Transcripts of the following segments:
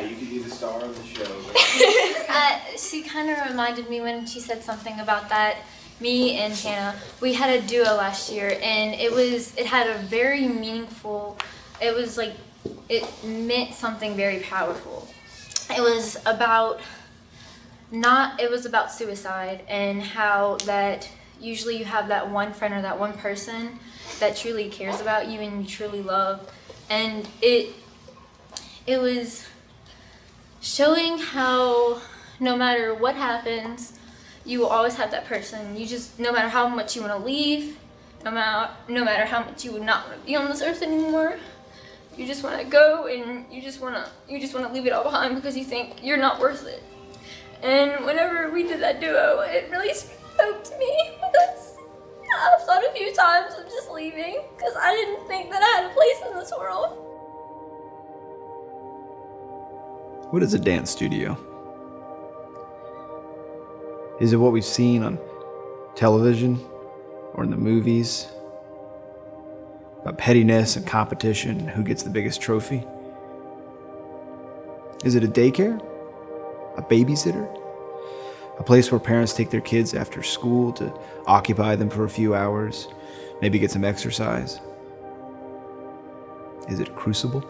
right, you can be the star of the show. She kind of reminded me when she said something about that. Me and Hannah, we had a duo last year, and it had a very meaningful, it was like, it meant something very powerful. It was about suicide, and how that usually you have that one friend or that one person that truly cares about you and you truly love. And it was showing how no matter what happens, you will always have that person. You just, no matter how much you want to leave, no matter how much you would not want to be on this earth anymore, you just want to go, and you just want to leave it all behind because you think you're not worth it. And whenever we did that duo, it really spoke to me because I've thought a few times of just leaving because I didn't think that I had a place in this world. What is a dance studio? Is it what we've seen on television or in the movies? About pettiness and competition, who gets the biggest trophy? Is it a daycare? A babysitter? A place where parents take their kids after school to occupy them for a few hours, maybe get some exercise? Is it a crucible?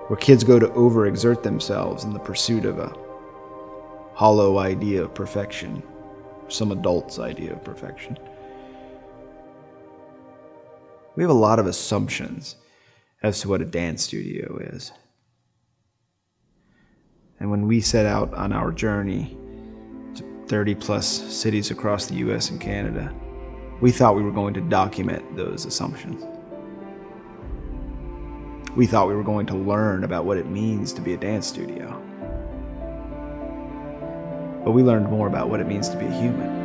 Where kids go to overexert themselves in the pursuit of a hollow idea of perfection, some adult's idea of perfection. We have a lot of assumptions as to what a dance studio is. And when we set out on our journey to 30 plus cities across the US and Canada, we thought we were going to document those assumptions. We thought we were going to learn about what it means to be a dance studio. But we learned more about what it means to be a human.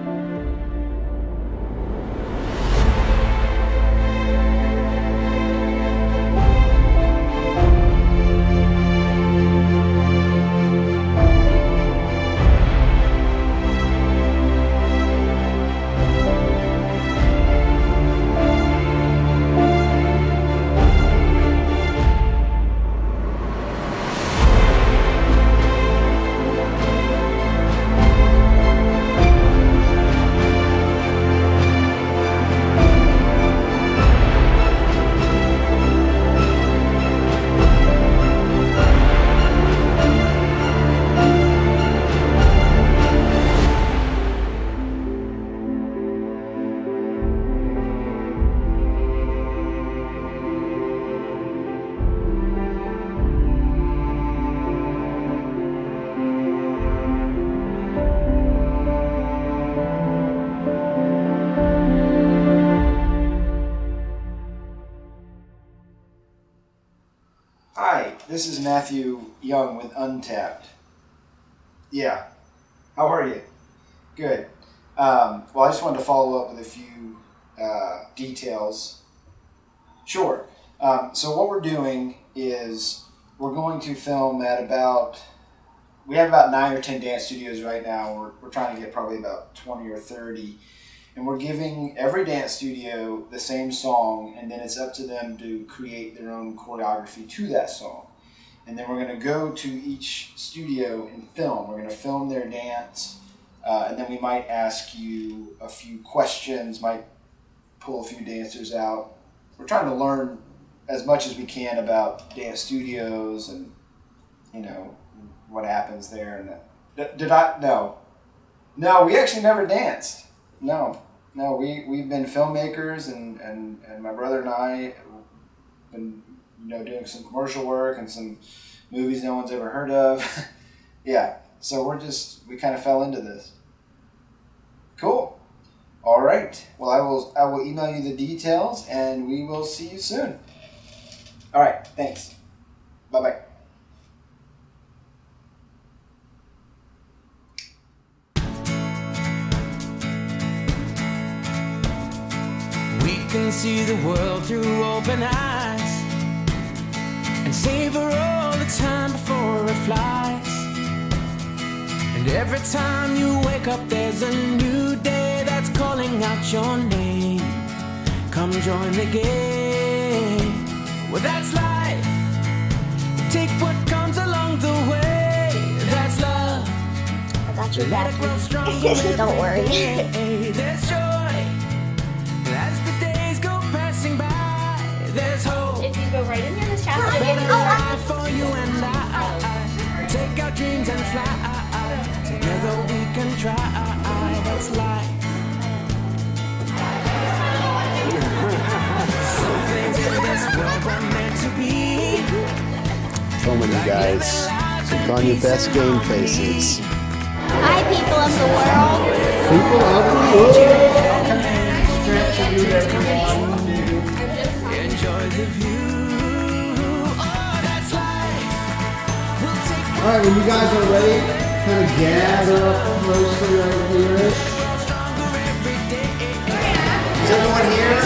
Hi, this is Matthew Young with Untapped. Yeah, how are you? Good. Well, I just wanted to follow up with a few details. Sure. So what we're doing is we're going to film at we have about 9 or 10 dance studios right now. We're trying to get probably about 20 or 30. And we're giving every dance studio the same song, and then it's up to them to create their own choreography to that song. And then we're going to go to each studio and film. We're going to film their dance, and then we might ask you a few questions, might pull a few dancers out. We're trying to learn as much as we can about dance studios and, what happens there. And No, we actually never danced. No, we've been filmmakers, and my brother and I have been, doing some commercial work and some movies no one's ever heard of. Yeah, so we kind of fell into this. Cool. All right. Well, I will email you the details, and we will see you soon. All right. Thanks. Bye-bye. We can see the world through open eyes and savor all the time before it flies. And every time you wake up, there's a new day that's calling out your name. Come join the game. Well, that's life. Take what comes along. She's Let it happy. grow stronger. Don't worry. every day. There's joy as the days go passing by. There's hope. If you go right in here, Miss Better Chastity. life for you and I. Take our dreams and fly. Together we can try. That's life. Some things in this world were meant to be. Filming you guys. Put on your best game faces. Hi, people of the world. People of the world. Enjoy the view. Oh, that's life. We'll take All right, when you guys are ready, kind of gather up closely right here. Is everyone here?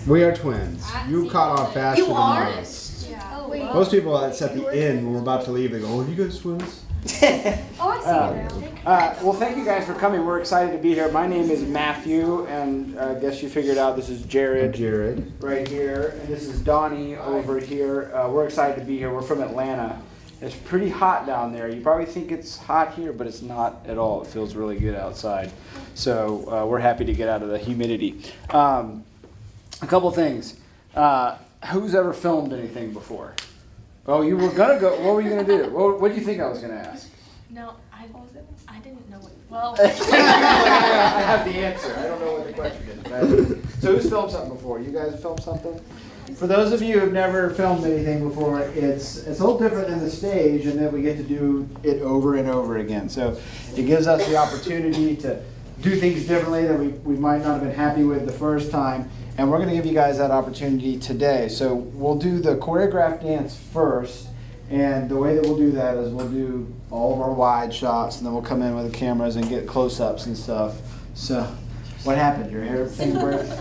We are twins. You caught on faster than most. Most people, it's at the end when we're about to leave. They go, "Oh, you guys twins?" Well, thank you guys for coming. We're excited to be here. My name is Matthew, and I guess you figured out this is Jared Jared. right here, and this is Donnie over here. We're excited to be here. We're from Atlanta. It's pretty hot down there. You probably think it's hot here, but it's not at all. It feels really good outside. So we're happy to get out of the humidity. A couple things. Who's ever filmed anything before? Oh, you were gonna go. What were you gonna do? What do you think I was gonna ask? No, I didn't know what. Well, I have the answer. I don't know what the question is. So who's filmed something before? You guys filmed something? For those of you who've never filmed anything before, it's a little different than the stage in that we get to do it over and over again. So it gives us the opportunity to do things differently that we might not have been happy with the first time. And we're going to give you guys that opportunity today. So we'll do the choreographed dance first. And the way that we'll do that is we'll do all of our wide shots, and then we'll come in with the cameras and get close-ups and stuff. So, what happened? Your hair thing broke? I've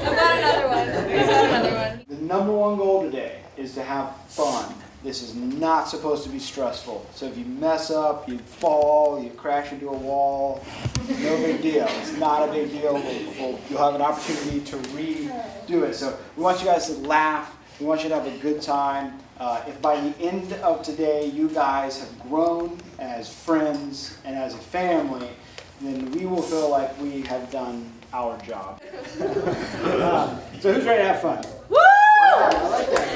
got another one. The number one goal today is to have fun. This is not supposed to be stressful. So if you mess up, you fall, you crash into a wall, no big deal. It's not a big deal. You'll have an opportunity to redo it. So we want you guys to laugh. We want you to have a good time. If by the end of today you guys have grown as friends and as a family, then we will feel like we have done our job. So who's ready to have fun? Woo! I like that.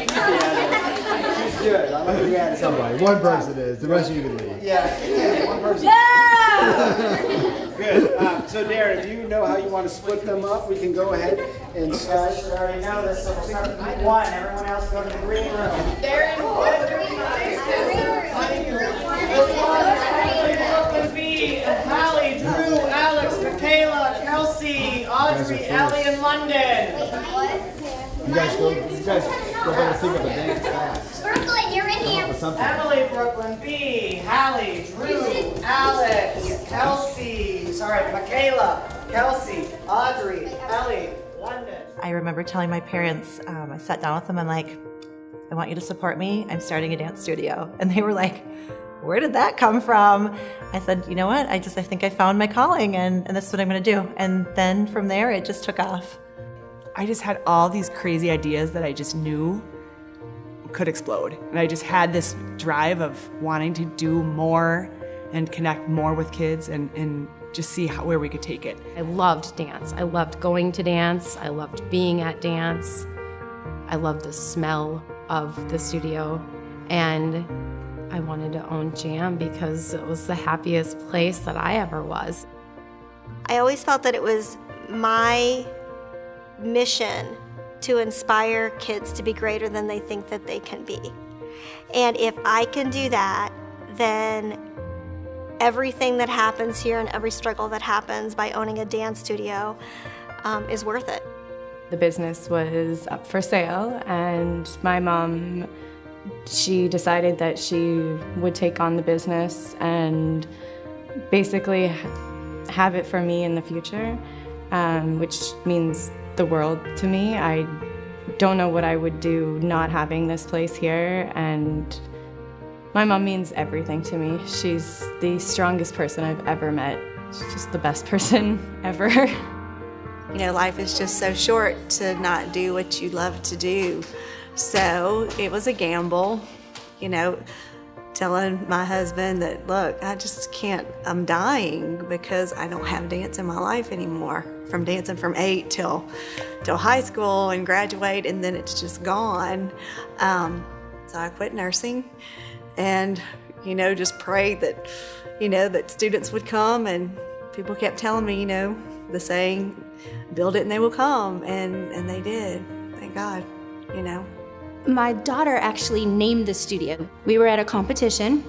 She's good. I like the reaction. Somebody. One person is. The rest of you can leave. Yeah, one person. Yeah! Good. So Darren, if you know how you want to split them up, we can go ahead and start. I already know this, so we'll start with night one. Everyone else go to the green room. Hallie, Drew, Alex, Michaela, Kelsey, Audrey, Ellie, and London. You guys go better think of a dance fast. Brooklyn, you're in here. Or something. Emily, Brooklyn, B, Hallie, Drew, Alex, Kelsey, Michaela, Kelsey, Audrey, Ellie, London. I remember telling my parents, I sat down with them, I'm like, I want you to support me. I'm starting a dance studio. And they were like, where did that come from? I said, you know what? I think I found my calling and this is what I'm gonna do. And then from there, it just took off. I just had all these crazy ideas that I just knew could explode. And I just had this drive of wanting to do more and connect more with kids and just see where we could take it. I loved dance. I loved going to dance. I loved being at dance. I loved the smell of the studio. And I wanted to own Jam because it was the happiest place that I ever was. I always felt that it was my mission to inspire kids to be greater than they think that they can be. And if I can do that, then everything that happens here and every struggle that happens by owning a dance studio is worth it. The business was up for sale, and my mom, she decided that she would take on the business and basically have it for me in the future, which means the world to me. I don't know what I would do not having this place here, and my mom means everything to me. She's the strongest person I've ever met. She's just the best person ever. You know, life is just so short to not do what you love to do. So it was a gamble, you know, telling my husband that, look, I just can't, I'm dying because I don't have dance in my life anymore. From dancing from 8 till high school and graduate, and then it's just gone. So I quit nursing and, you know, just prayed that, you know, that students would come, and people kept telling me, you know, the saying, build it and they will come, and they did, thank God, you know. My daughter actually named the studio. We were at a competition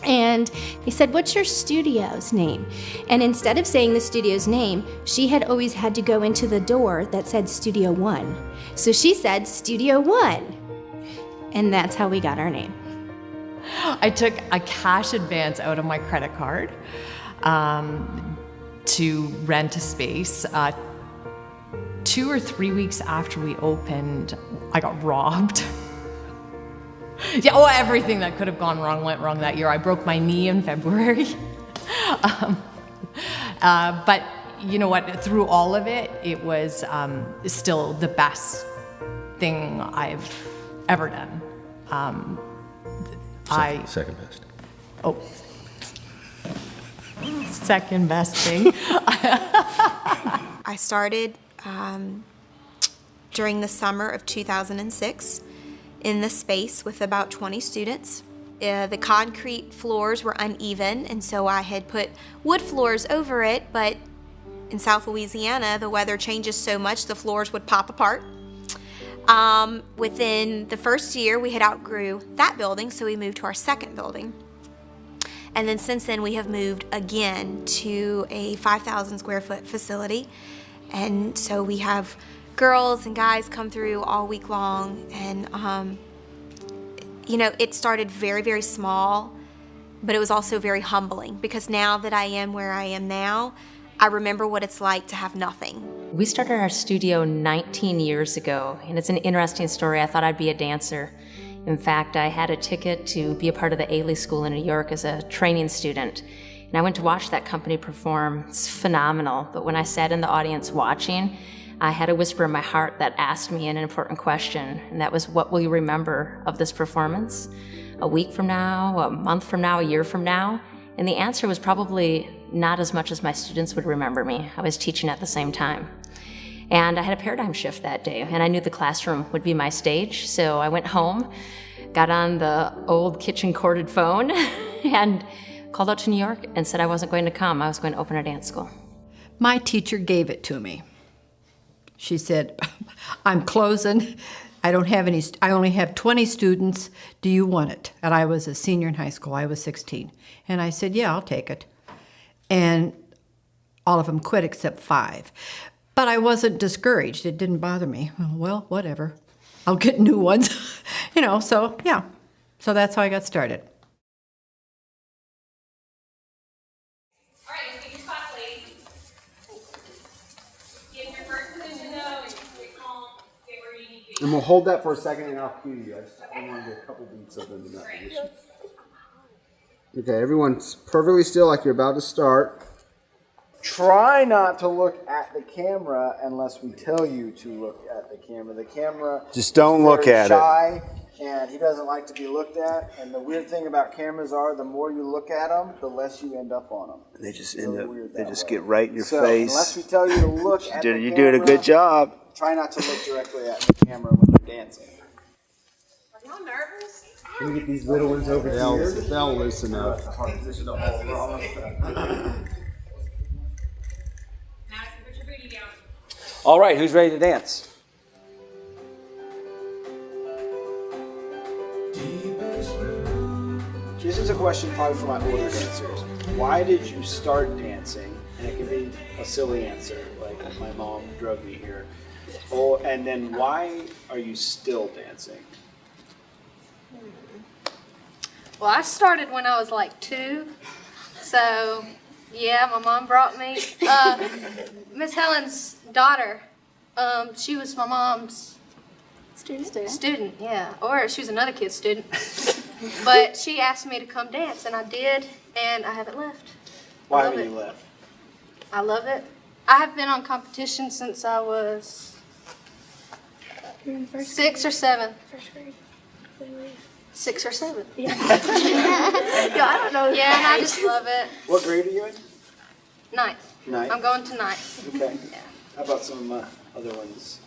and they said, what's your studio's name? And instead of saying the studio's name, she had always had to go into the door that said Studio One. So she said Studio One. And that's how we got our name. I took a cash advance out of my credit card to rent a space. 2 or 3 weeks after we opened, I got robbed. Everything that could have gone wrong went wrong that year. I broke my knee in February. But you know what? Through all of it, it was still the best thing I've ever done. Second best. Oh. Second best thing. I started during the summer of 2006 in the space with about 20 students. The concrete floors were uneven, and so I had put wood floors over it, but in South Louisiana, the weather changes so much the floors would pop apart. Within the first year, we had outgrew that building, so we moved to our second building. And then since then, we have moved again to a 5,000 square foot facility. And so we have girls and guys come through all week long. And, you know, it started very, very small, but it was also very humbling because now that I am where I am now, I remember what it's like to have nothing. We started our studio 19 years ago, and it's an interesting story. I thought I'd be a dancer. In fact, I had a ticket to be a part of the Ailey School in New York as a training student. And I went to watch that company perform. It's phenomenal. But when I sat in the audience watching, I had a whisper in my heart that asked me an important question. And that was, what will you remember of this performance? A week from now, a month from now, a year from now? And the answer was probably not as much as my students would remember me. I was teaching at the same time. And I had a paradigm shift that day, and I knew the classroom would be my stage. So I went home, got on the old kitchen corded phone, and called out to New York and said I wasn't going to come. I was going to open a dance school. My teacher gave it to me. She said, I'm closing. I only have 20 students. Do you want it? And I was a senior in high school. I was 16. And I said, yeah, I'll take it. And all of them quit except 5. But I wasn't discouraged. It didn't bother me. Well, whatever. I'll get new ones. You know, so yeah. So that's how I got started. All right, take your spot, ladies. Get in your first position, though, and get calm, get where you need to be. And we'll hold that for a second, and I'll cue you. I want to do a couple beats of them in that position. Okay, everyone's perfectly still, like you're about to start. Try not to look at the camera unless we tell you to look at the camera. The camera Just don't look at shy, and he doesn't like to be looked at. And the weird thing about cameras are, the more you look at them, the less you end up on them. They just They get right in your so, face. Unless we tell you to look at the camera, You're doing a good job. Try not to look directly at the camera when you're dancing. Are y'all nervous? Can we get these little ones over here? They'll loosen up. All right, who's ready to dance? This is a question probably for my older dancers. Why did you start dancing? And it can be a silly answer, like my mom drug me here. Oh, and then why are you still dancing? Well, I started when I was like 2, so yeah, my mom brought me. Miss Helen's daughter, she was my mom's student, yeah, or she was another kid's student. But she asked me to come dance, and I did, and I haven't left. Why haven't you left? I love it. I have been on competition since I was 6 or 7. First grade. 6 or 7. Yeah. I don't know. Yeah, and I just love it. What grade are you in? 9th. 9th? I'm going to 9th. Okay. How about some other ones?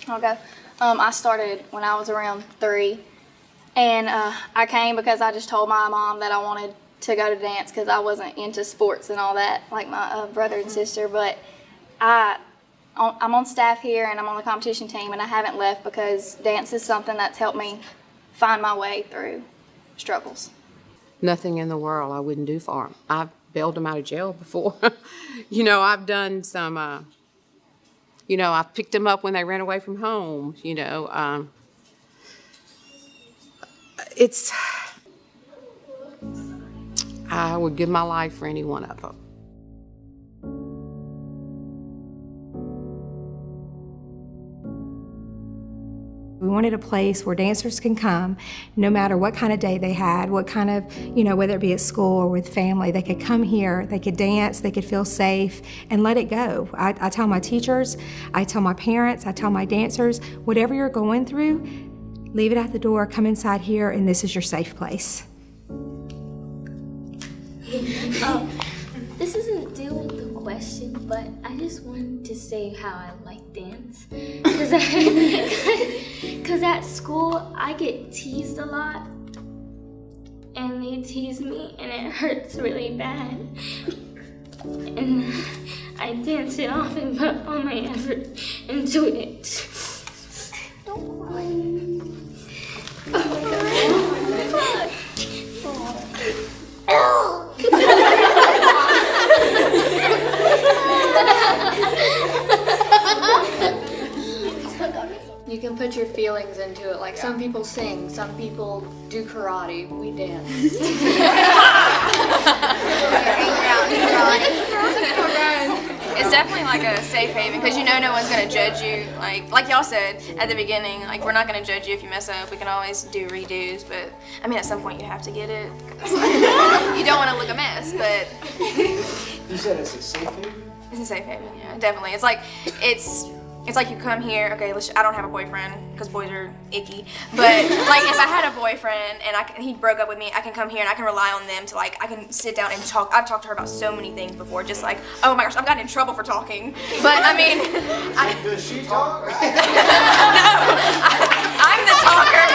I'll go. I started when I was around 3, and I came because I just told my mom that I wanted to go to dance because I wasn't into sports and all that like my brother and sister. But I'm on staff here and I'm on the competition team, and I haven't left because dance is something that's helped me find my way through struggles. Nothing in the world I wouldn't do for them. I've bailed them out of jail before. You know, I've done some, you know, I've picked them up when they ran away from home, you know. I would give my life for any one of them. We wanted a place where dancers can come, no matter what kind of day they had, what kind of, you know, whether it be at school or with family, they could come here, they could dance, they could feel safe, and let it go. I tell my teachers, I tell my parents, I tell my dancers, whatever you're going through, leave it at the door, come inside here, and this is your safe place. This doesn't deal with the question, but I just wanted to say how I like dance. Because at school, I get teased a lot. And they tease me, and it hurts really bad. And I dance it off and put all my effort into it. Don't cry. You can put your feelings into it. Like some people sing, some people do karate. We dance. It's definitely like a safe haven because you know no one's gonna judge you. Like y'all said at the beginning, like we're not gonna judge you if you mess up. We can always do redos, but I mean at some point you have to get it. You don't want to look a mess, but You said it's a safe haven? it's a safe haven. Yeah, definitely. It's like you come here. Okay, I don't have a boyfriend because boys are icky. But like if I had a boyfriend and he broke up with me, I can come here and I can rely on them to I can sit down and talk. I've talked to her about so many things before. Just like, oh my gosh, I've gotten in trouble for talking. But I mean, Does she talk? I'm the talker.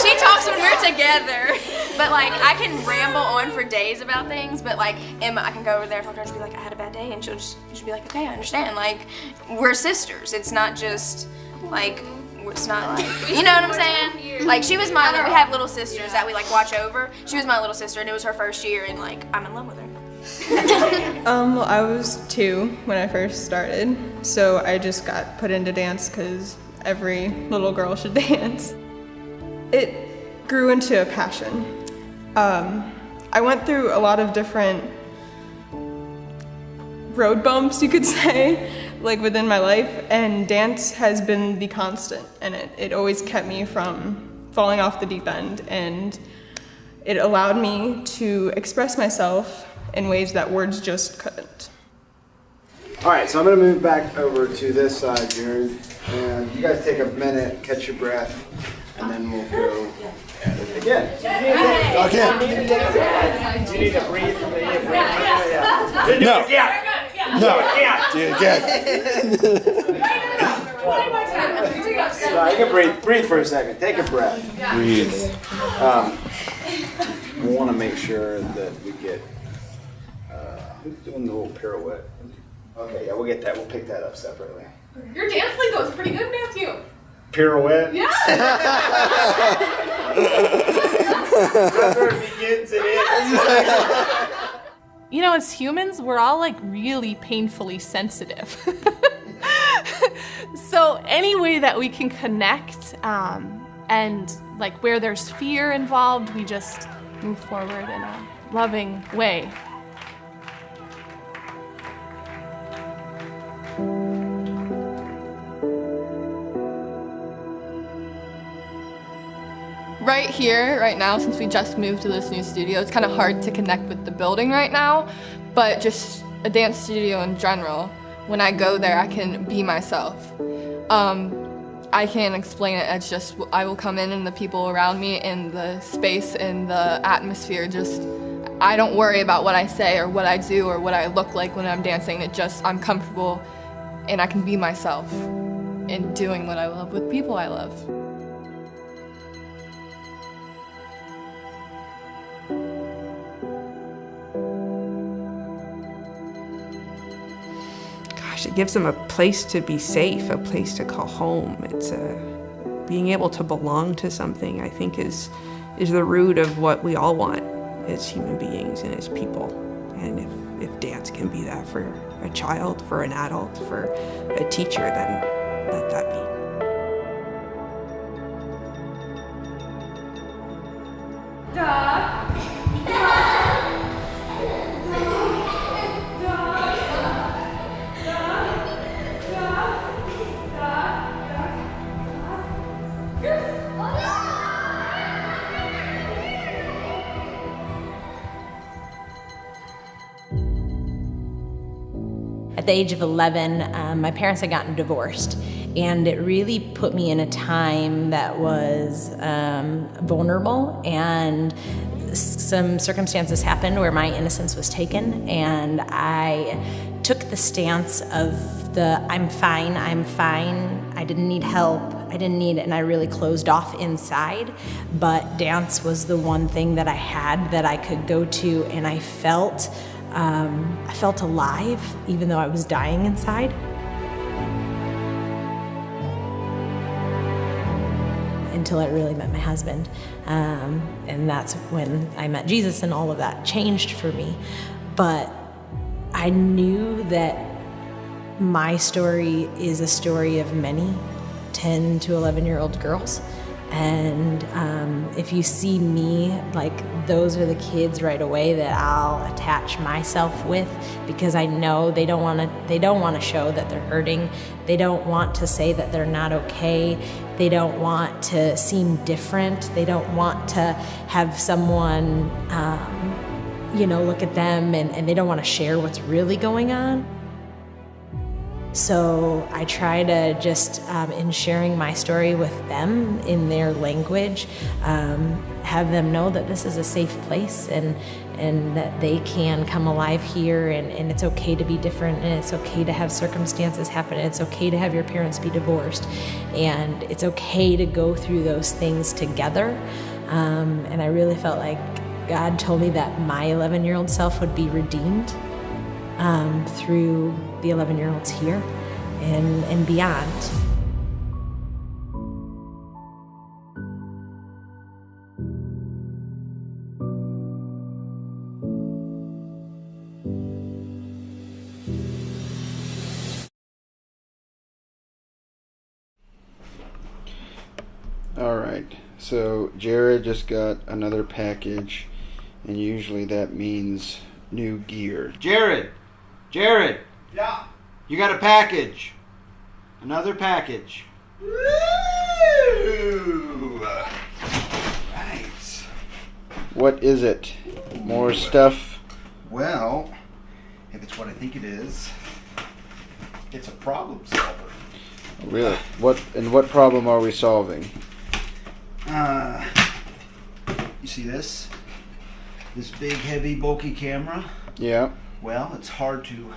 She talks when we're together. But like I can ramble on for days about things. But like Emma, I can go over there and talk to her and she'll be like, I had a bad day, and she'll be like, okay, I understand. Like we're sisters. It's not just like it's not like you know what I'm saying. Like she was we have little sisters that we like watch over. She was my little sister, and it was her first year, and like I'm in love with her. Well, I was 2 when I first started, so I just got put into dance because every little girl should dance. It grew into a passion. I went through a lot of different road bumps, you could say, like within my life, and dance has been the constant, and it always kept me from falling off the deep end, and it allowed me to express myself in ways that words just couldn't. All right, so I'm going to move back over to this side, Jared, and you guys take a minute, catch your breath, and then we'll go at it again. Do you need to breathe from the diaphragm? No. No. Do it again. No, you can breathe for a second. Take a breath. Breathe. We want to make sure that we get. Who's doing the little pirouette? Okay, yeah, we'll get that. We'll pick that up separately. Your dance lingo is pretty good, Matthew. Pirouette? Yeah. That's where it begins and ends. You know, as humans, we're all like really painfully sensitive. So any way that we can connect and like where there's fear involved, we just move forward in a loving way. Right here, right now, since we just moved to this new studio, it's kind of hard to connect with the building right now, but just a dance studio in general, when I go there, I can be myself. I can't explain it. It's just I will come in and the people around me and the space and the atmosphere just, I don't worry about what I say or what I do or what I look like when I'm dancing. It just, I'm comfortable and I can be myself in doing what I love with people I love. It gives them a place to be safe, a place to call home. It's being able to belong to something, I think, is the root of what we all want as human beings and as people. And if dance can be that for a child, for an adult, for a teacher, then let that be. At the age of 11, my parents had gotten divorced, and it really put me in a time that was vulnerable, and some circumstances happened where my innocence was taken, and I took the stance of the I'm fine, I didn't need help, and I really closed off inside, but dance was the one thing that I had that I could go to, and I felt alive, even though I was dying inside. Until I really met my husband. And that's when I met Jesus and all of that changed for me. But I knew that my story is a story of many 10 to 11-year-old girls. And if you see me, like, those are the kids right away that I'll attach myself with, because I know they don't want to show that they're hurting. They don't want to say that they're not okay. They don't want to seem different. They don't want to have someone, look at them, and they don't want to share what's really going on. So I try to just, in sharing my story with them in their language, have them know that this is a safe place and that they can come alive here, and it's okay to be different, and it's okay to have circumstances happen, and it's okay to have your parents be divorced, and it's okay to go through those things together. And I really felt like God told me that my 11-year-old self would be redeemed through the 11-year-olds here and beyond. All right, so Jared just got another package, and usually that means new gear. Jared! Yeah. You got a package. Another package. Woo! Right. What is it? More stuff? Well, if it's what I think it is, it's a problem solver. Really? What problem are we solving? You see this? This big, heavy, bulky camera? Yeah. Well, it's hard to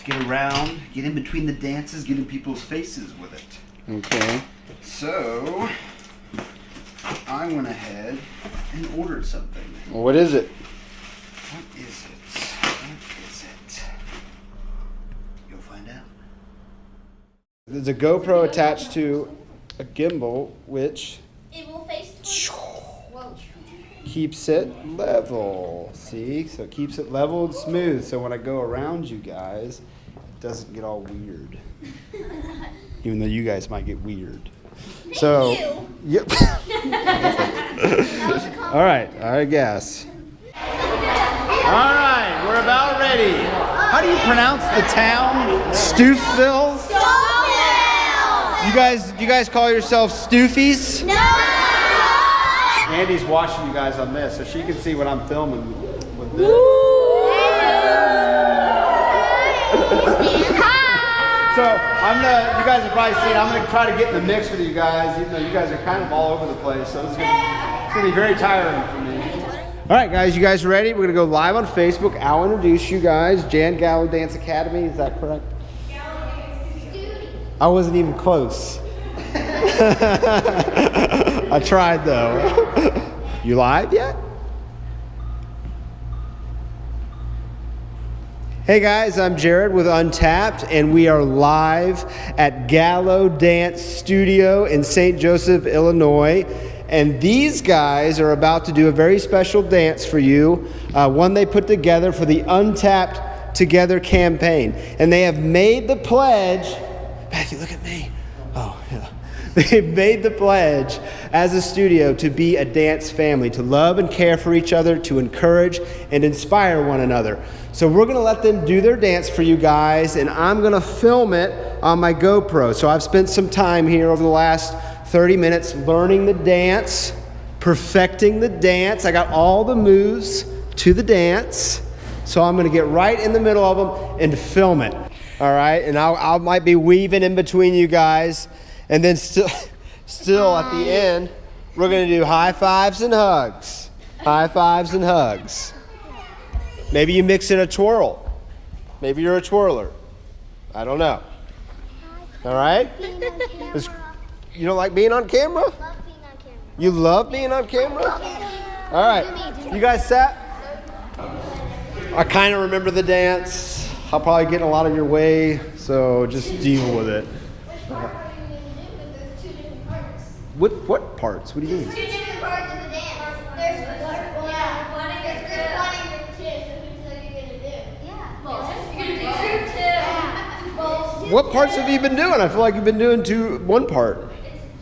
get around, get in between the dances, get in people's faces with it. Okay. So, I went ahead and ordered something. Well, what is it? What is it? You'll find out. There's a GoPro attached to a gimbal, which It will face keeps it level. See? So it keeps it level and smooth. So when I go around you guys, it doesn't get all weird. Even though you guys might get weird. So, yep. All right, I guess. All right, we're about ready. How do you pronounce the town? Stouffville? You guys call yourselves Stoofies? No! Andy's watching you guys on this, so she can see what I'm filming with this. So you guys have probably seen, I'm gonna try to get in the mix with you guys, even though you guys are kind of all over the place. So it's gonna be very tiring for me. All right, guys, you guys ready? We're gonna go live on Facebook. I'll introduce you guys. Jan Gallo Dance Academy, is that correct? I wasn't even close. I tried though. You live yet? Hey guys, I'm Jared with Untapped, and we are live at Gallo Dance Studio in St. Joseph, Illinois. And these guys are about to do a very special dance for you, one they put together for the Untapped Together campaign. And they have made the pledge, Matthew, look at me. Oh, yeah. They've made the pledge as a studio to be a dance family, to love and care for each other, to encourage and inspire one another. So we're going to let them do their dance for you guys, and I'm going to film it on my GoPro. So I've spent some time here over the last 30 minutes learning the dance, perfecting the dance. I got all the moves to the dance. So I'm going to get right in the middle of them and film it. All right? And I might be weaving in between you guys. And then still at the end, we're going to do high fives and hugs. High fives and hugs. Maybe you mix in a twirl. Maybe you're a twirler. I don't know. All right? You don't like being on camera? You love being on camera? All right. You guys set? I kind of remember the dance. I'll probably get in a lot of your way, so just deal with it. What parts? What do you mean? Two different parts of the dance. There's one and group two. So who's like you gonna do? Yeah. Well, you're gonna do group two. What parts have you been doing? I feel like you've been doing one part.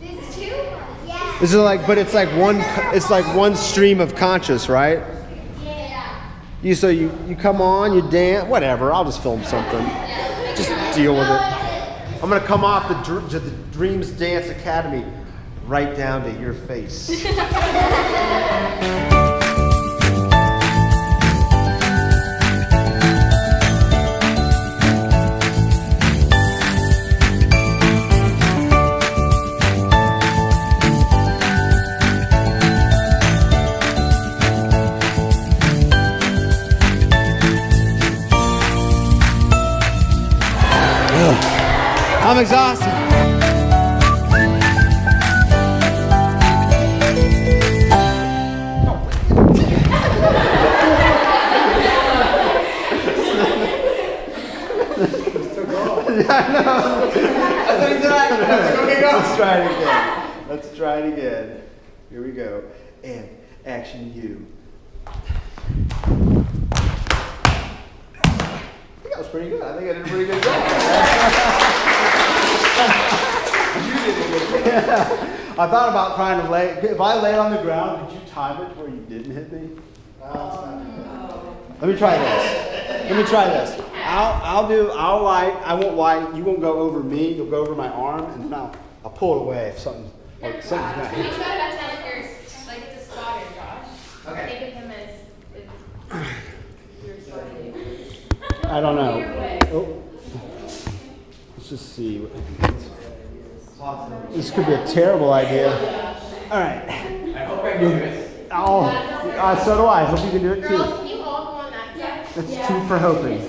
It's two? Yeah. This is like, but it's like one stream of conscious, right? Yeah. So you come on, you dance, whatever. I'll just film something. Just deal with it. I'm gonna come off the Dreams Dance Academy right down to your face. I'm exhausted. Let's try it again. Here we go. And action you. I think that was pretty good. I think I did a pretty good job. I thought about trying to lay. If I lay on the ground, could you time it where you didn't hit me? Let me try this. I'll lie. I won't lie. You won't go over me. You'll go over my arm, and then I'll pull it away if something's not hit. You gotta tell if you're like it's a spotter, Josh. Okay. Think of him as if you're spotting. I don't know. Oh. Let's just see. This could be a terrible idea. All right. I hope I can do it. So do I. I hope you can do it too. Girls, can you all go on that side? That's two for hoping.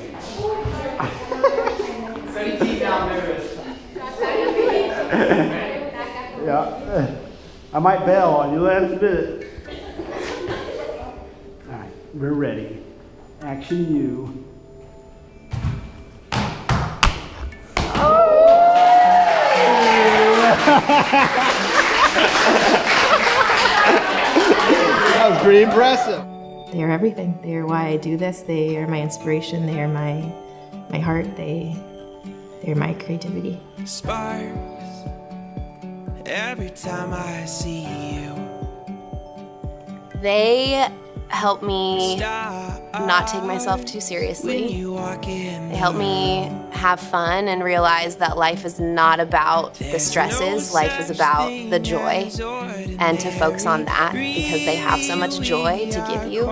Yeah. I might bail on you last minute. All right. We're ready. Action you. That was pretty impressive. They're everything. They're why I do this. They are my inspiration. They are my heart. They're my creativity. Sparks every time I see you. They help me not take myself too seriously. They help me have fun and realize that life is not about the stresses, life is about the joy, and to focus on that because they have so much joy to give you.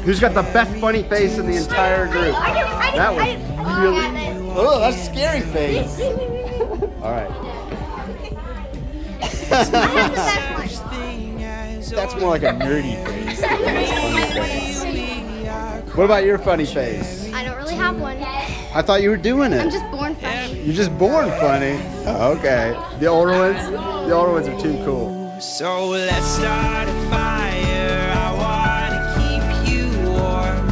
Who's got the best funny face in the entire group? That was really Oh, that's a scary face. All right. That's more like a nerdy face than a funny face. What about your funny face? I don't really have one. I thought you were doing it. I'm just born funny. You're just born funny. Oh, okay. The older ones are too cool. So let's start a fire. I wanna keep you warm.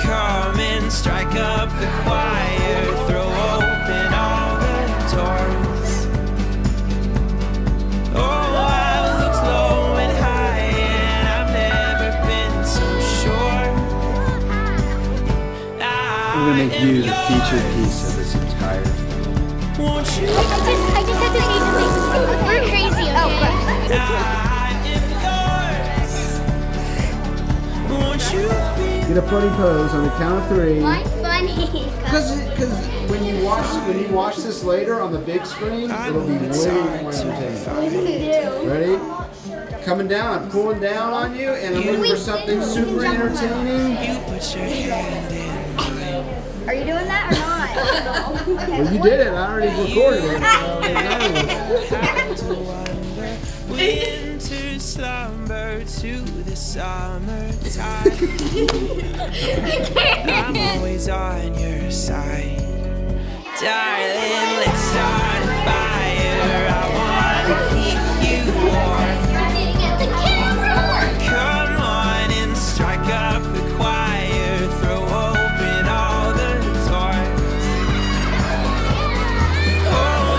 Come and strike up the choir. Throw open all the doors. Oh, I've looked low and high, and I've never been so sure. I'm gonna make you the featured piece of this entire film. Won't you? I just have to say something. We're crazy, okay? Get a funny pose on the count of 3. Why funny? Because when you watch this later on the big screen, it'll be way more entertaining. Ready? Coming down, I'm pulling down on you, and I'm looking for something super entertaining. Are you doing that or not? Well, you did it. I already recorded it. Winter slumber to the summertime. I'm always on your side, darling. Let's start a fire. I wanna keep you warm. Come on and strike up the choir. Throw open all the doors. Oh,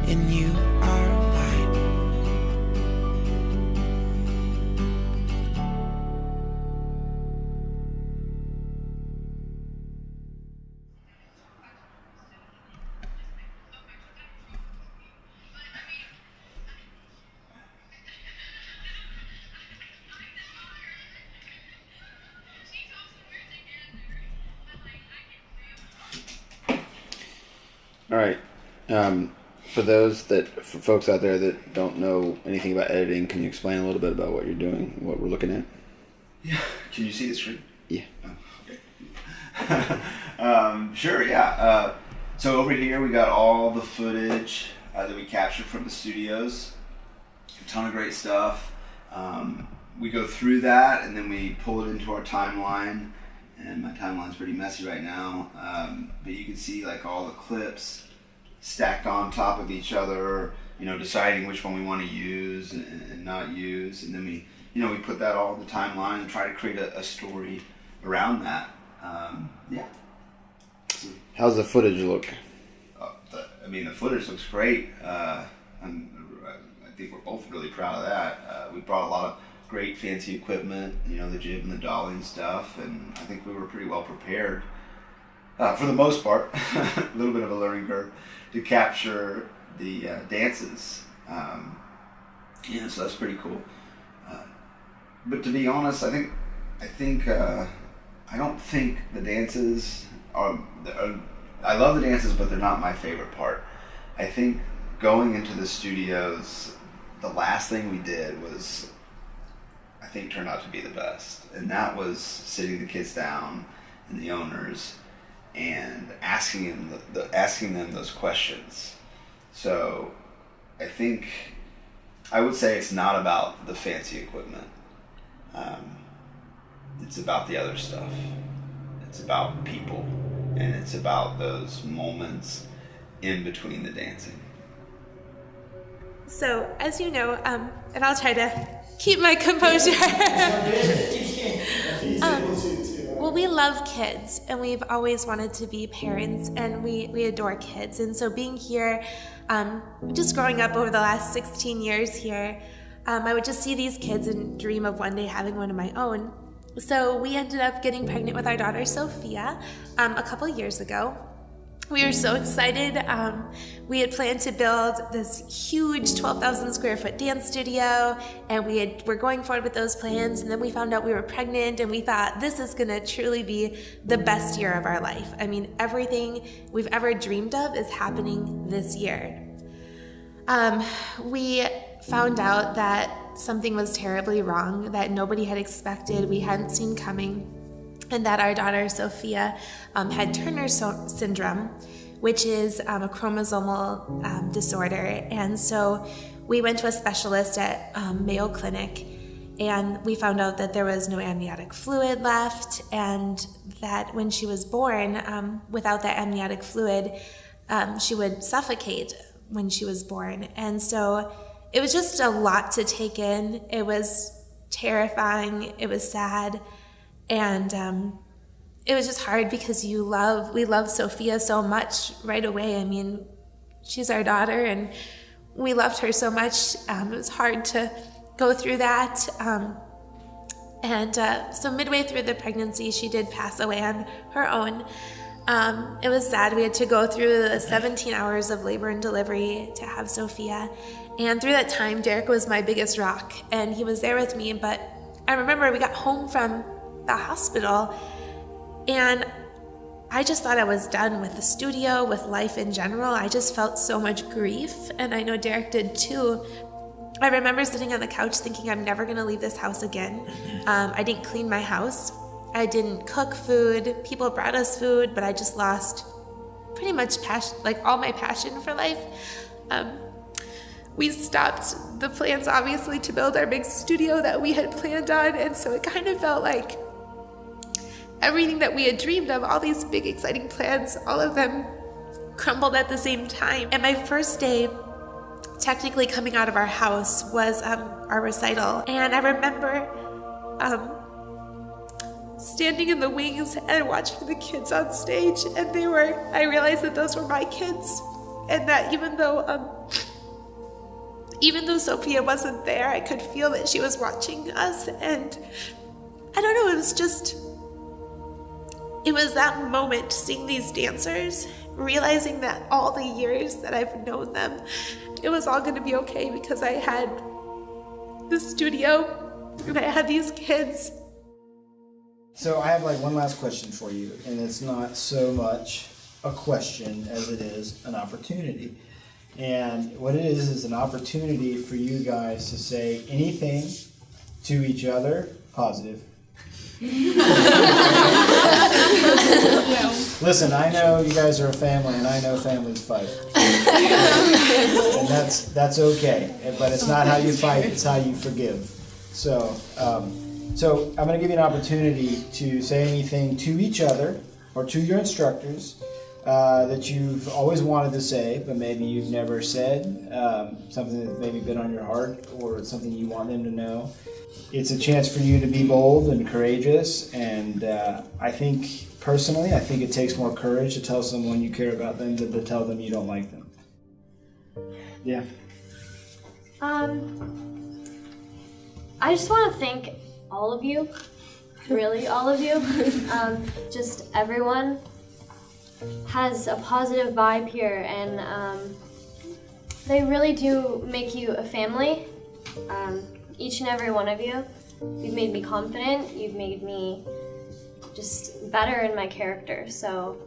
and you are mine. All right. For folks out there that don't know anything about editing, can you explain a little bit about what you're doing, what we're looking at? Yeah. Can you see the screen? Yeah. Oh, okay. Sure, yeah. So over here we got all the footage that we captured from the studios. A ton of great stuff. We go through that and then we pull it into our timeline. And my timeline's pretty messy right now. But you can see like all the clips stacked on top of each other, deciding which one we want to use and not use. And then we put that all in the timeline and try to create a story around that. Yeah. How's the footage look? The footage looks great. I think we're both really proud of that. We brought a lot of great fancy equipment, the jib and the dolly and stuff, and I think we were pretty well prepared, for the most part. A little bit of a learning curve to capture the dances. So that's pretty cool. But to be honest, I don't think the dances are. I love the dances, but they're not my favorite part. I think going into the studios, the last thing we did was, I think, turned out to be the best, and that was sitting the kids down and the owners and asking them those questions. So I would say it's not about the fancy equipment. It's about the other stuff. It's about people, and it's about those moments in between the dancing. So, as you know, and I'll try to keep my composure. Well, we love kids, and we've always wanted to be parents, and we adore kids. And so being here, just growing up over the last 16 years here, I would just see these kids and dream of one day having one of my own. So we ended up getting pregnant with our daughter, Sophia, a couple years ago. We were so excited. We had planned to build this huge 12,000 square foot dance studio, and we're going forward with those plans, and then we found out we were pregnant, and we thought this is gonna truly be the best year of our life. I mean, everything we've ever dreamed of is happening this year. We found out that something was terribly wrong, that nobody had expected, we hadn't seen coming, and that our daughter Sophia had Turner syndrome, which is a chromosomal disorder. And so we went to a specialist at Mayo Clinic, and we found out that there was no amniotic fluid left, and that when she was born, without that amniotic fluid, she would suffocate when she was born. And so it was just a lot to take in. It was terrifying, it was sad, and it was just hard because we love Sophia so much right away. I mean, she's our daughter and we loved her so much. It was hard to go through that. So midway through the pregnancy, she did pass away on her own. It was sad. We had to go through the 17 hours of labor and delivery to have Sophia. And through that time, Derek was my biggest rock, and he was there with me. But I remember we got home from the hospital, and I just thought I was done with the studio, with life in general. I just felt so much grief, and I know Derek did too. I remember sitting on the couch thinking, I'm never gonna leave this house again. I didn't clean my house. I didn't cook food. People brought us food, but I just lost pretty much all my passion for life. We stopped the plans, obviously, to build our big studio that we had planned on, and so it kind of felt like everything that we had dreamed of, all these big, exciting plans, all of them crumbled at the same time. And my first day technically coming out of our house was our recital, and I remember standing in the wings and watching the kids on stage, and I realized that those were my kids, and that even though Sophia wasn't there, I could feel that she was watching us. And I don't know, it was that moment, seeing these dancers, realizing that all the years that I've known them, it was all gonna be okay because I had the studio and I had these kids. So I have one last question for you, and it's not so much a question as it is an opportunity. And what it is an opportunity for you guys to say anything to each other positive. Listen, I know you guys are a family, and I know families fight. And that's okay. But it's not how you fight, it's how you forgive. So I'm going to give you an opportunity to say anything to each other or to your instructors that you've always wanted to say, but maybe you've never said, something that's maybe been on your heart or something you want them to know. It's a chance for you to be bold and courageous, and I think it takes more courage to tell someone you care about them than to tell them you don't like them. Yeah. I just want to thank all of you, really all of you, just everyone has a positive vibe here, and they really do make you a family, each and every one of you. You've made me confident, you've made me just better in my character, so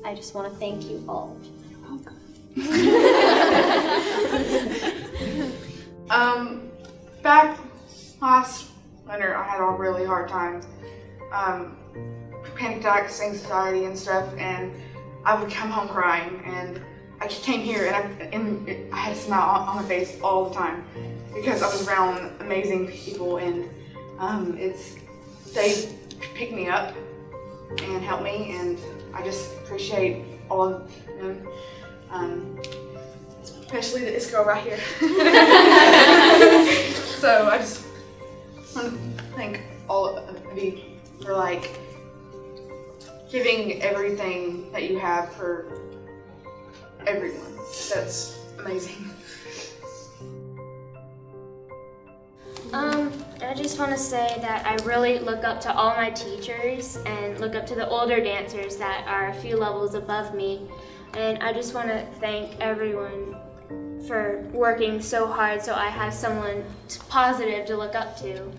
I just want to thank you all. Back last winter, I had a really hard time, panic attacks, anxiety and stuff, and I would come home crying, and I came here and I had a smile on my face all the time because I was around amazing people, and they picked me up and helped me, and I just appreciate all of them, especially this girl right here. So I just want to thank all of you for giving everything that you have for everyone. That's amazing. And I just want to say that I really look up to all my teachers and look up to the older dancers that are a few levels above me. And I just want to thank everyone for working so hard so I have someone positive to look up to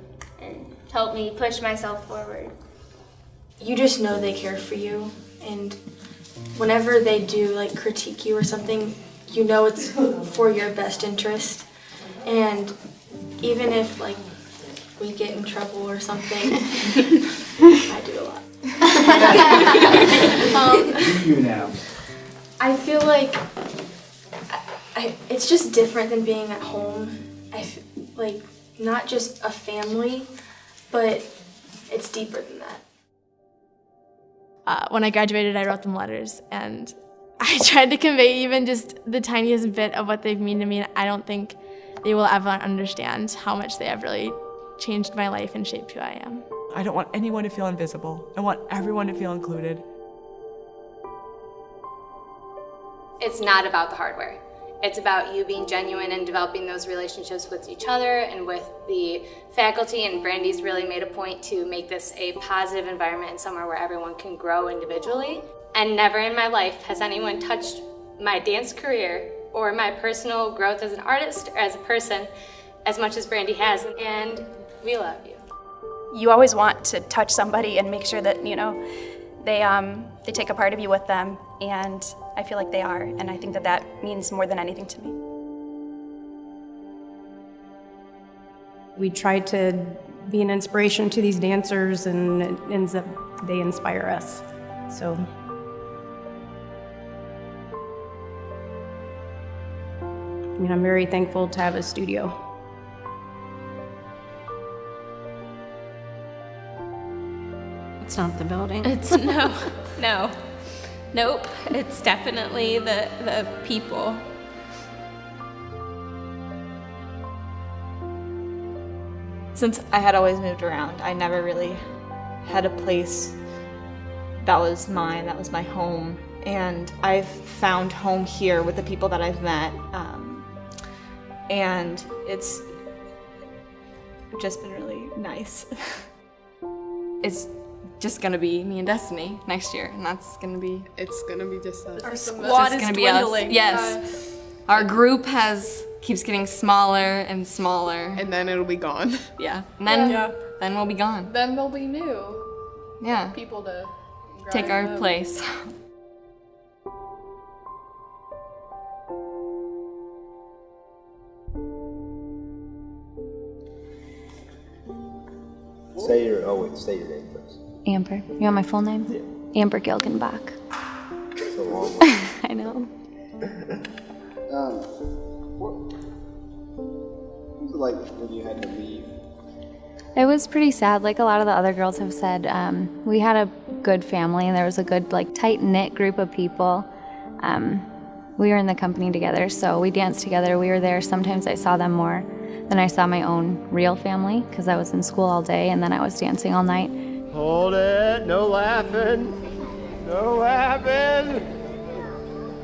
and help me push myself forward. You just know they care for you, and whenever they do like critique you or something, you know it's for your best interest. And even if like we get in trouble or something, I do a lot. You now. I feel like it's just different than being at home. Like not just a family, but it's deeper than that. When I graduated, I wrote them letters, and I tried to convey even just the tiniest bit of what they've mean to me, and I don't think they will ever understand how much they have really changed my life and shaped who I am. I don't want anyone to feel invisible. I want everyone to feel included. It's not about the hardware. It's about you being genuine and developing those relationships with each other and with the faculty, and Brandy's really made a point to make this a positive environment and somewhere where everyone can grow individually. And never in my life has anyone touched my dance career or my personal growth as an artist or as a person as much as Brandy has, and we love you. You always want to touch somebody and make sure that, you know, they take a part of you with them, and I feel like they are, and I think that that means more than anything to me. We try to be an inspiration to these dancers, and it ends up they inspire us. So I mean, I'm very thankful to have a studio. It's not the building. It's nope. It's definitely the people. Since I had always moved around, I never really had a place that was mine, that was my home. And I've found home here with the people that I've met. And it's just been really nice. It's just gonna be me and Destiny next year, and that's gonna be. It's gonna be just us. Our squad is gonna be us. Yes, our group keeps getting smaller and smaller, and then it'll be gone. Yeah, and then we'll be gone. Then there'll be new. Yeah. People to take our up. place. Say your name first. Amber. You want my full name? Yeah. Amber Gilgenbach. It's a long one. I know. What was it like when you had to leave? It was pretty sad. Like a lot of the other girls have said, we had a good family, and there was a good, like, tight-knit group of people. We were in the company together, so we danced together. We were there. Sometimes I saw them more than I saw my own real family, because I was in school all day, and then I was dancing all night. Hold it, no laughing. No laughing.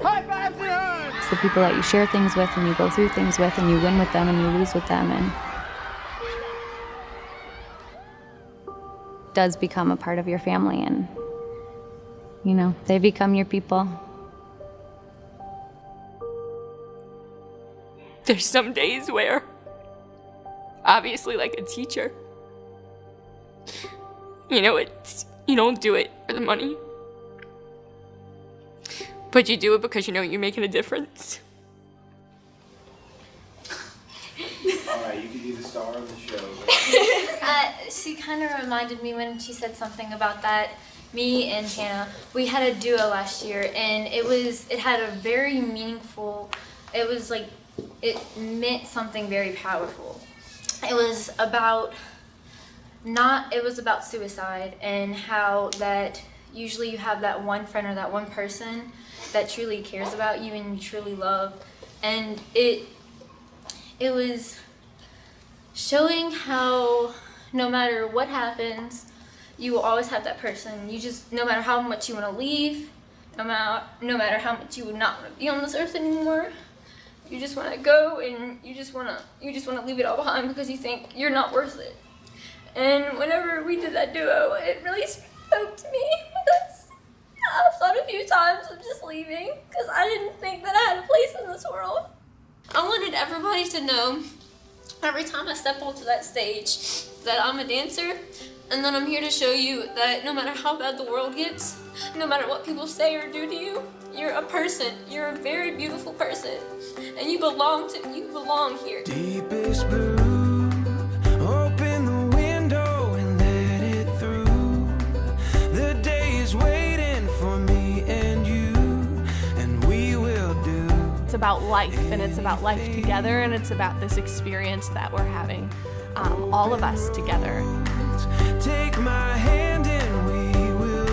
High five to her! It's the people that you share things with, and you go through things with, and you win with them, and you lose with them, and it does become a part of your family, and, you know, they become your people. There's some days where, obviously, like a teacher, you know, you don't do it for the money, but you do it because you know you're making a difference. All right, you can be the star of the show. She kind of reminded me when she said something about that. Me and Hannah, we had a duo last year, and it had a very meaningful, it meant something very powerful. It was about suicide, and how that usually you have that one friend or that one person that truly cares about you and you truly love. And it was showing how no matter what happens, you will always have that person. You just, no matter how much you want to leave, no matter how much you would not want to be on this earth anymore, you just want to go, and you just want to leave it all behind because you think you're not worth it. And whenever we did that duo, it really spoke to me because I've thought a few times of just leaving because I didn't think that I had a place in this world. I wanted everybody to know every time I step onto that stage that I'm a dancer and that I'm here to show you that no matter how bad the world gets, no matter what people say or do to you, you're a person. You're a very beautiful person, and you belong here. Deepest blue, open the window and let it through. The day is waiting for me and you, and we will do. It's about life, and it's about life together, and it's about this experience that we're having, all of us together. Take my hand and we will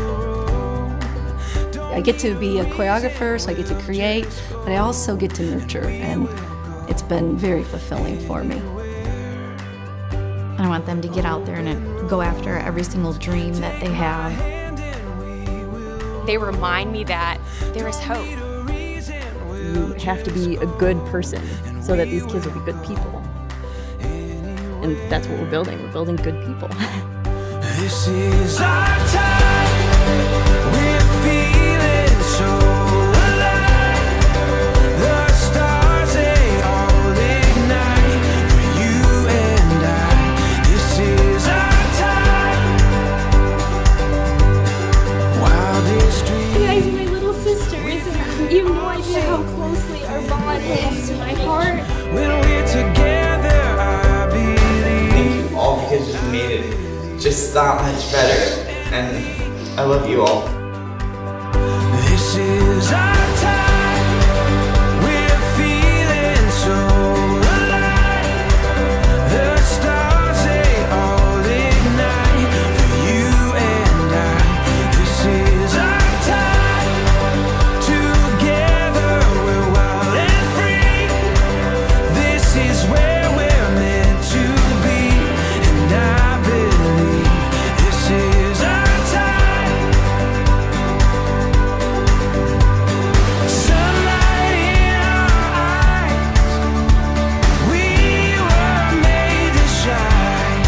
roll. I get to be a choreographer, so I get to create, but I also get to nurture, and it's been very fulfilling for me. I want them to get out there and go after every single dream that they have. They remind me that there is hope. You have to be a good person so that these kids will be good people. And that's what we're building. We're building good people. This is our time. We're feeling so alive. The stars, they all ignite for you and I. This is our time. Wildest dreams. You guys are my little sisters, and you have no idea how closely our bond is to my heart. When we're together, I believe. All because you made it just that much better, and I love you all. This is our time. We're feeling so alive. The stars, they all ignite for you and I. This is our time. Together we're wild and free. This is where we're meant to be, and I believe this is our time. Sunlight in our eyes, we were made to shine.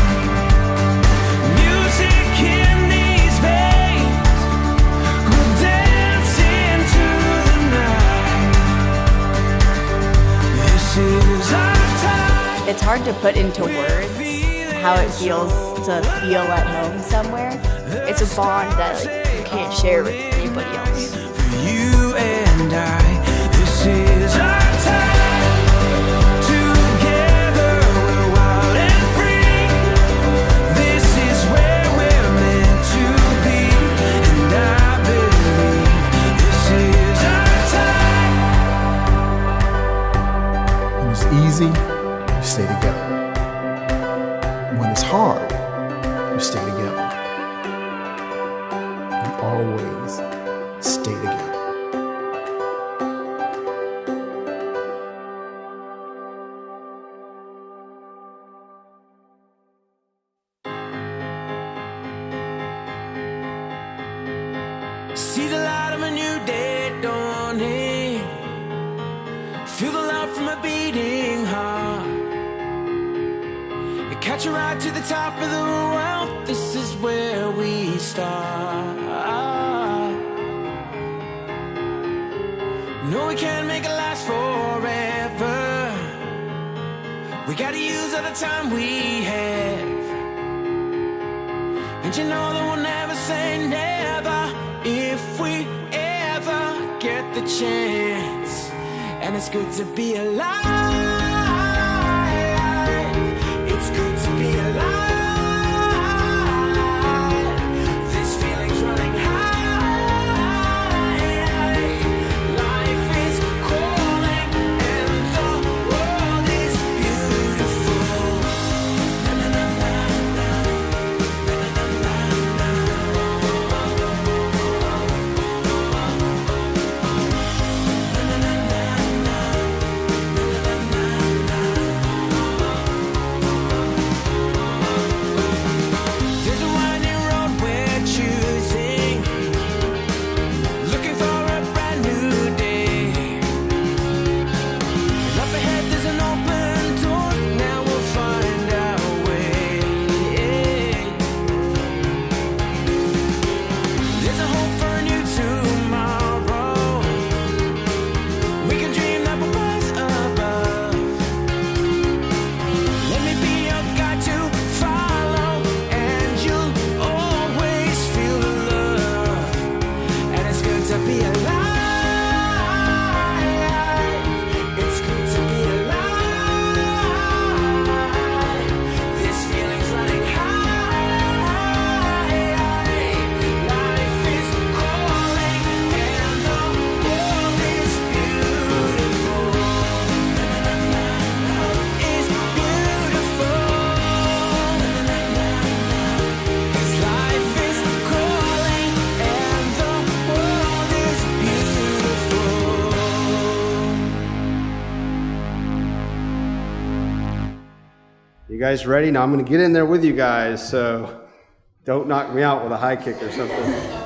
Music in these veins, we'll dance into the night. This is our time. It's hard to put into words how it feels to feel at home somewhere. It's a bond that you can't share with anybody else. You and I, this is our time. Together we're wild and free. This is where we're meant to be, and I believe this is our time. When it's easy, you stay together. When it's hard, you stay together. You always stay together. See the light of a new day dawning. Feel the love from a beating heart. Catch a ride to the top of the world. This is where we start. No, we can't make it last forever. We gotta use all the time we have. And you know that we'll never say never if we ever get the chance. And it's good to be alive. It's good to be alive. This feeling's running high. Life is calling and the world is beautiful. Na, na, na, na, na. Na, na, na, na, na. Na, na, na, na, na. Na, na, na, na. You guys ready? Now I'm going to get in there with you guys, so don't knock me out with a high kick or something.